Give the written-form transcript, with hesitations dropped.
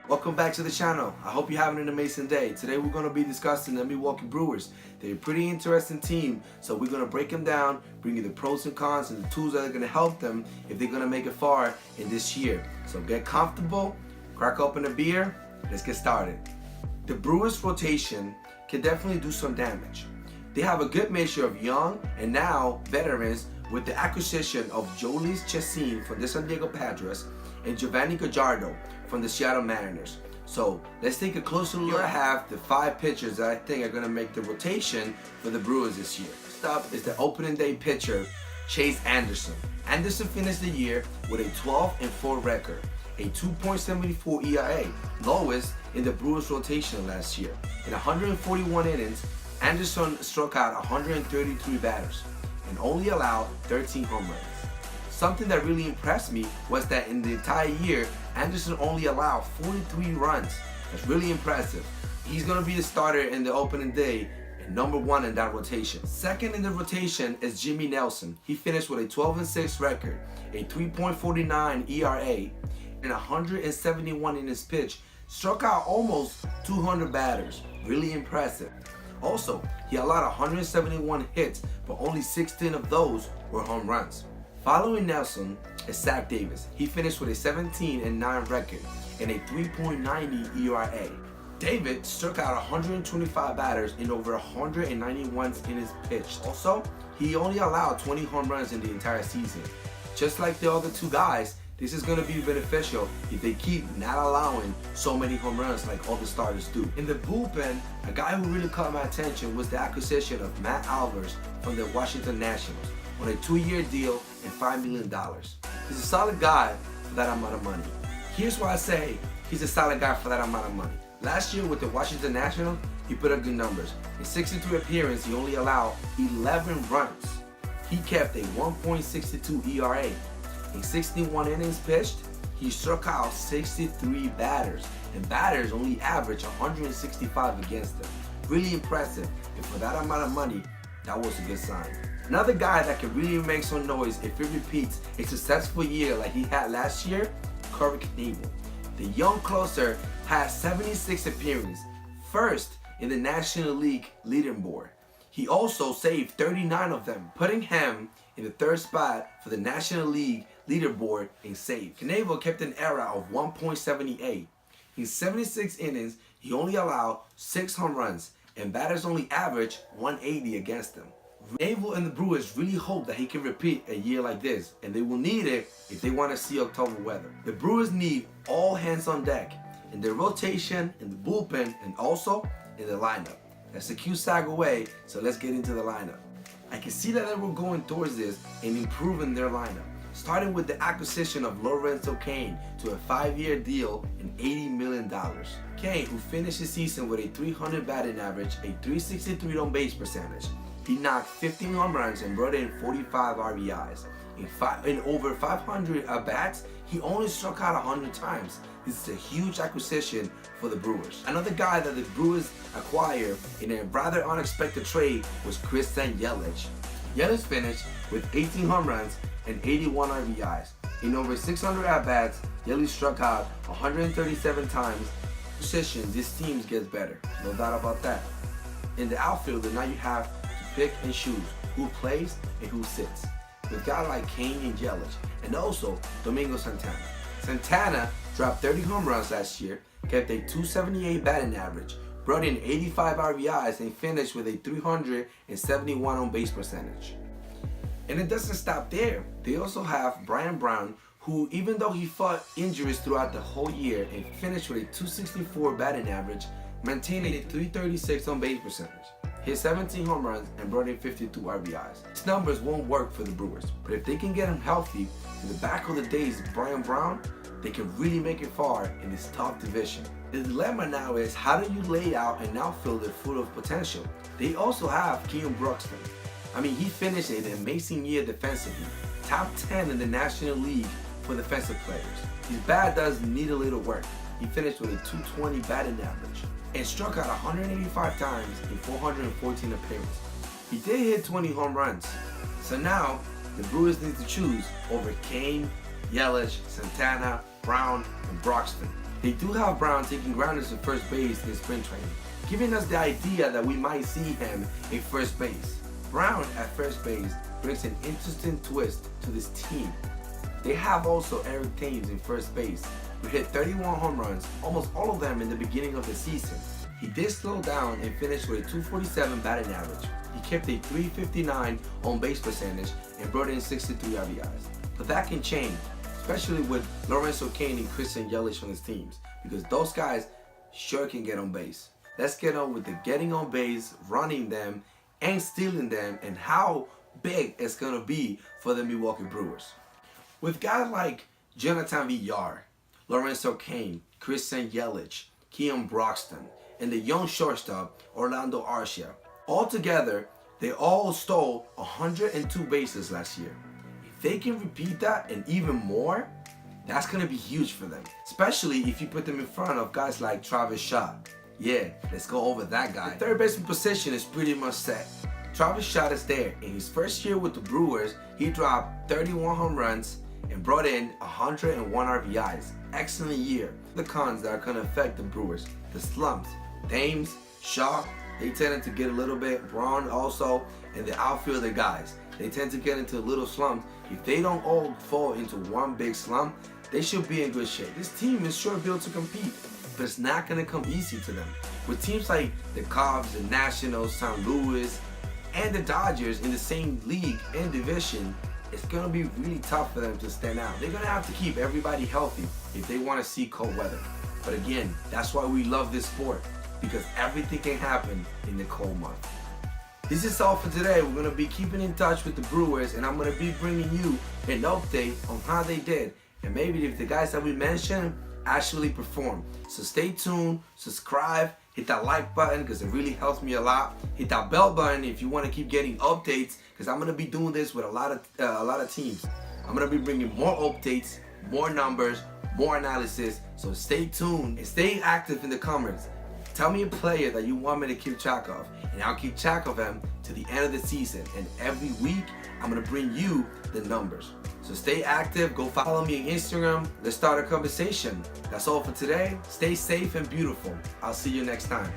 Welcome back to the channel. I hope you're having an amazing day. Today we're going to be discussing the Milwaukee Brewers. They're a pretty interesting team, so we're going to break them down, bring you the pros and cons and the tools that are going to help them if they're going to make it far in this year. So get comfortable, crack open a beer, let's get started. The Brewers rotation can definitely do some damage. They have a good mixture of young and now veterans with the acquisition of Jhoulys Chacin from the San Diego Padres and Giovanni Gallardo from the Seattle Mariners. So let's take a closer look. Here I have the 5 pitchers that I think are going to make the rotation for the Brewers this year. First up is the opening day pitcher, Chase Anderson. Anderson finished the year with a 12-4 record, a 2.74 ERA, lowest in the Brewers rotation last year. In 141 innings, Anderson struck out 133 batters and only allowed 13 home runs. Something that really impressed me was that in the entire year, Anderson only allowed 43 runs. That's really impressive. He's going to be the starter in the opening day and number 1 in that rotation. Second in the rotation is Jimmy Nelson. He finished with a 12-6 record, a 3.49 ERA, and 171 innings pitched, struck out almost 200 batters. Really impressive. Also, he allowed 171 hits, but only 16 of those were home runs. Following Nelson is Zach Davis. He finished with a 17-9 record and a 3.90 ERA. David struck out 125 batters in over 191 innings pitched. Also, he only allowed 20 home runs in the entire season. Just like the other 2 guys, this is going to be beneficial if they keep not allowing so many home runs like all the starters do. In the bullpen, a guy who really caught my attention was the acquisition of Matt Albers from the Washington Nationals on a 2-year deal and $5 million. He's a solid guy for that amount of money. Here's why I say he's a solid guy for that amount of money. Last year with the Washington Nationals, he put up good numbers. In 63 appearances, he only allowed 11 runs. He kept a 1.62 ERA. In 61 innings pitched, he struck out 63 batters, and batters only average 165 against him. Really impressive, and for that amount of money, that was a good sign. Another guy that can really make some noise if he repeats a successful year like he had last year, Corey Knebel. The young closer had 76 appearances, first in the National League leaderboard. He also saved 39 of them, putting him in the 3rd spot for the National League leaderboard in save. Knebel kept an ERA of 1.78. In 76 innings, he only allowed 6 home runs, and batters only averaged 180 against him. Knebel and the Brewers really hope that he can repeat a year like this, and they will need it if they want to see October weather. The Brewers need all hands on deck in their rotation, in the bullpen, and also in the lineup. That's a cue sag away, so let's get into the lineup. I can see that they were going towards this and improving their lineup, starting with the acquisition of Lorenzo Cain to a 5-year deal and $80 million. Cain, who finished the season with a 300 batting average, a 363 on base percentage. He knocked 15 home runs and brought in 45 RBIs. In over 500 at-bats, he only struck out 100 times. This is a huge acquisition for the Brewers. Another guy that the Brewers acquired in a rather unexpected trade was Christian Yelich. Yelich finished with 18 home runs and 81 RBIs. In over 600 at-bats, Yelich struck out 137 times. Position, this team gets better, no doubt about that. In the outfield, now you have pick and choose who plays and who sits, with guys like Cain and Yelich, and also Domingo Santana. Santana dropped 30 home runs last year, kept a 278 batting average, brought in 85 RBIs, and finished with a 371 on base percentage. And it doesn't stop there. They also have Brian Brown, who, even though he fought injuries throughout the whole year and finished with a 264 batting average, maintained a 336 on base percentage, hit 17 home runs, and brought in 52 RBIs. These numbers won't work for the Brewers, but if they can get him healthy in the back of the days of Brian Brown, they can really make it far in this tough division. The dilemma now is, how do you lay out an outfielder full of potential? They also have Keon Broxton. I mean, he finished an amazing year defensively, top 10 in the National League for defensive players. His bat does need a little work. He finished with a 220 batting average and struck out 185 times in 414 appearances. He did hit 20 home runs. So now, the Brewers need to choose over Cain, Yelich, Santana, Brown, and Broxton. They do have Brown taking grounders at first base in spring training, giving us the idea that we might see him in first base. Brown at first base brings an interesting twist to this team. They have also Eric Thames in first base, who hit 31 home runs, almost all of them in the beginning of the season. He did slow down and finished with a 247 batting average. He kept a 359 on base percentage and brought in 63 RBIs. But that can change, especially with Lorenzo Cain and Christian Yelich on his teams, because those guys sure can get on base. Let's get on with the getting on base, running them, and stealing them, and how big it's gonna be for the Milwaukee Brewers. With guys like Jonathan Villar, Lorenzo Cain, Christian Yelich, Keon Broxton, and the young shortstop Orlando Arcia, all together, they all stole 102 bases last year. If they can repeat that and even more, that's gonna be huge for them, especially if you put them in front of guys like Travis Shaw. Yeah, let's go over that guy. The third baseman position is pretty much set. Travis Shaw is there. In his first year with the Brewers, he dropped 31 home runs and brought in 101 RBIs. Excellent year. The cons that are going to affect the Brewers: the slumps. Thames, Shaw, they tended to get a little bit. Braun also, and the outfielder guys, they tend to get into a little slump. If they don't all fall into one big slump, they should be in good shape. This team is sure built to compete, but it's not going to come easy to them. With teams like the Cubs, the Nationals, St. Louis, and the Dodgers in the same league and division, it's going to be really tough for them to stand out. They're going to have to keep everybody healthy if they want to see cold weather. But again, that's why we love this sport, because everything can happen in the cold month. This is all for today. We're going to be keeping in touch with the Brewers, and I'm going to be bringing you an update on how they did, and maybe if the guys that we mentioned actually perform. So stay tuned, subscribe, hit that like button because it really helps me a lot. Hit that bell button if you want to keep getting updates, because I'm going to be doing this with a lot of teams. I'm going to be bringing more updates, more numbers, more analysis. So stay tuned and stay active in the comments. Tell me a player that you want me to keep track of, and I'll keep track of them to the end of the season. And every week, I'm going to bring you the numbers. So stay active. Go follow me on Instagram. Let's start a conversation. That's all for today. Stay safe and beautiful. I'll see you next time.